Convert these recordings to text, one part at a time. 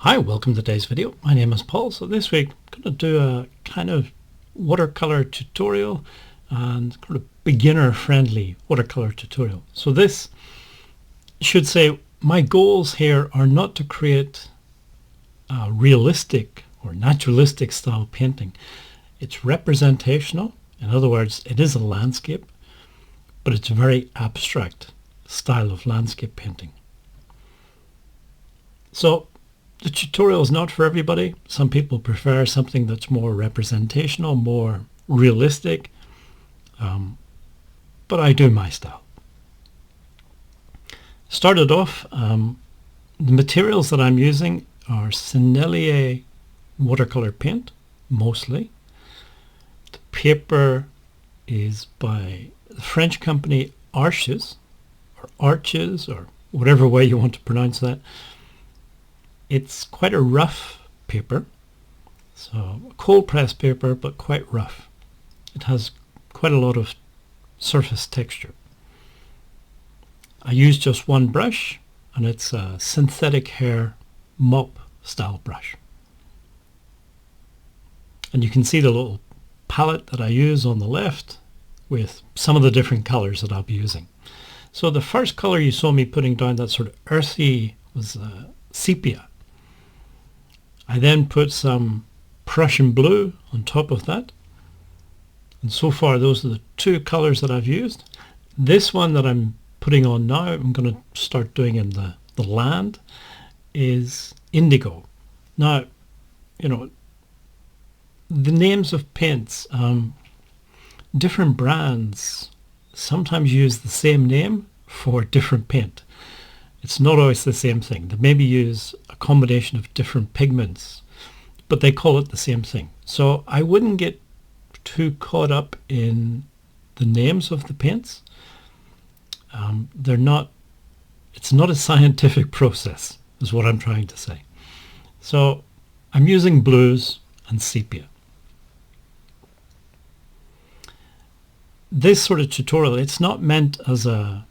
Hi, welcome to today's video. My name is Paul. So this week I'm going to do a kind of watercolor tutorial and kind of beginner friendly watercolor tutorial. So this should say my goals here are not to create a realistic or naturalistic style painting. It's representational. In other words, it is a landscape, but it's a very abstract style of landscape painting. So the tutorial is not for everybody. Some people prefer something that's more representational, more realistic, but I do my style. Started off, the materials that I'm using are Sennelier watercolor paint, mostly. The paper is by the French company Arches, or whatever way you want to pronounce that. It's quite a rough paper, so a cold press paper, but quite rough. It has quite a lot of surface texture. I use just one brush, and it's a synthetic hair mop style brush. And you can see the little palette that I use on the left with some of the different colors that I'll be using. So the first color you saw me putting down, that sort of earthy, was sepia. I then put some Prussian blue on top of that. And so far those are the two colors that I've used. This one that I'm putting on now, I'm going to start doing in the land, is indigo. Now, you know, the names of paints, different brands sometimes use the same name for different paint. It's not always the same thing. They maybe use a combination of different pigments, but they call it the same thing. So I wouldn't get too caught up in the names of the paints. It's not a scientific process, is what I'm trying to say. So I'm using blues and sepia. This sort of tutorial, it's not meant as a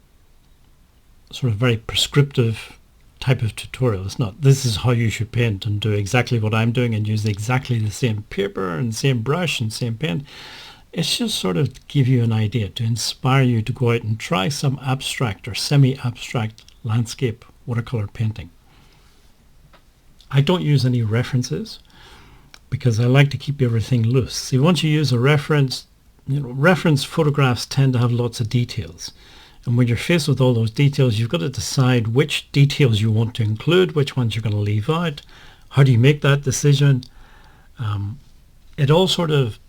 sort of very prescriptive type of tutorial. It's not, this is how you should paint and do exactly what I'm doing and use exactly the same paper and same brush and same paint. It's just sort of to give you an idea, to inspire you to go out and try some abstract or semi-abstract landscape watercolor painting. I don't use any references because I like to keep everything loose. See, once you use a reference, reference photographs tend to have lots of details. And when you're faced with all those details, you've got to decide which details you want to include, which ones you're going to leave out. How do you make that decision? It all sort of,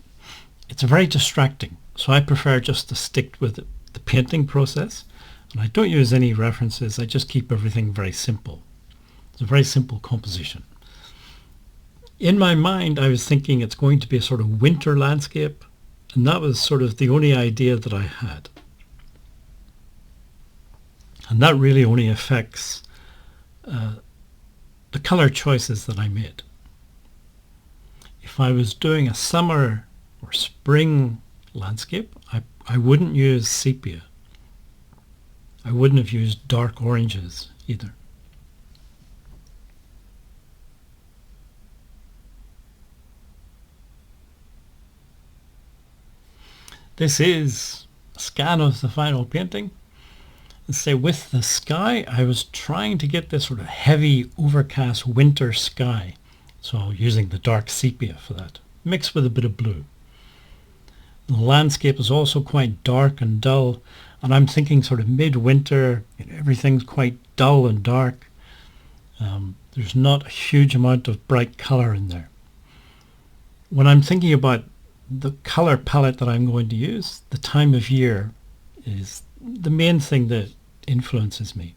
it's very distracting. So I prefer just to stick with the painting process. And I don't use any references. I just keep everything very simple. It's a very simple composition. In my mind, I was thinking it's going to be a sort of winter landscape. And that was sort of the only idea that I had. And that really only affects the color choices that I made. If I was doing a summer or spring landscape, I wouldn't use sepia. I wouldn't have used dark oranges either. This is a scan of the final painting. Let's say with the sky, I was trying to get this sort of heavy overcast winter sky. So using the dark sepia for that, mixed with a bit of blue. The landscape is also quite dark and dull, and I'm thinking sort of midwinter, everything's quite dull and dark. There's not a huge amount of bright color in there. When I'm thinking about the color palette that I'm going to use, the time of year is the main thing that influences me.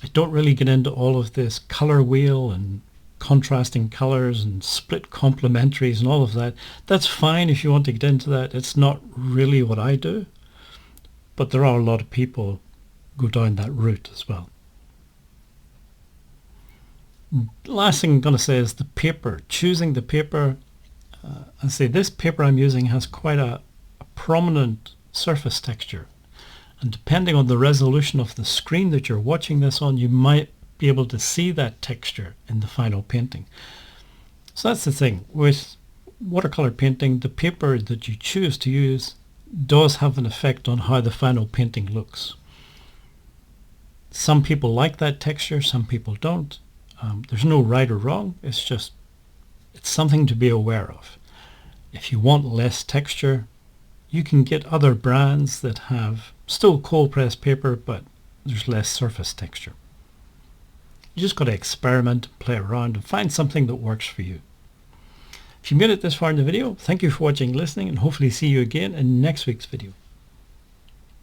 I don't really get into all of this color wheel and contrasting colors and split complementaries and all of that. That's fine if you want to get into that. It's not really what I do, but there are a lot of people who go down that route as well. Last thing I'm going to say is the paper. Choosing the paper. I say this paper I'm using has quite a prominent surface texture, and depending on the resolution of the screen that you're watching this on, you might be able to see that texture in the final painting. So that's the thing. With watercolor painting, the paper that you choose to use does have an effect on how the final painting looks. Some people like that texture, some people don't. There's no right or wrong. It's something to be aware of. If you want less texture, you can get other brands that have still cold pressed paper, but there's less surface texture. You just got to experiment, play around, and find something that works for you. If you made it this far in the video, thank you for watching and listening, and hopefully see you again in next week's video.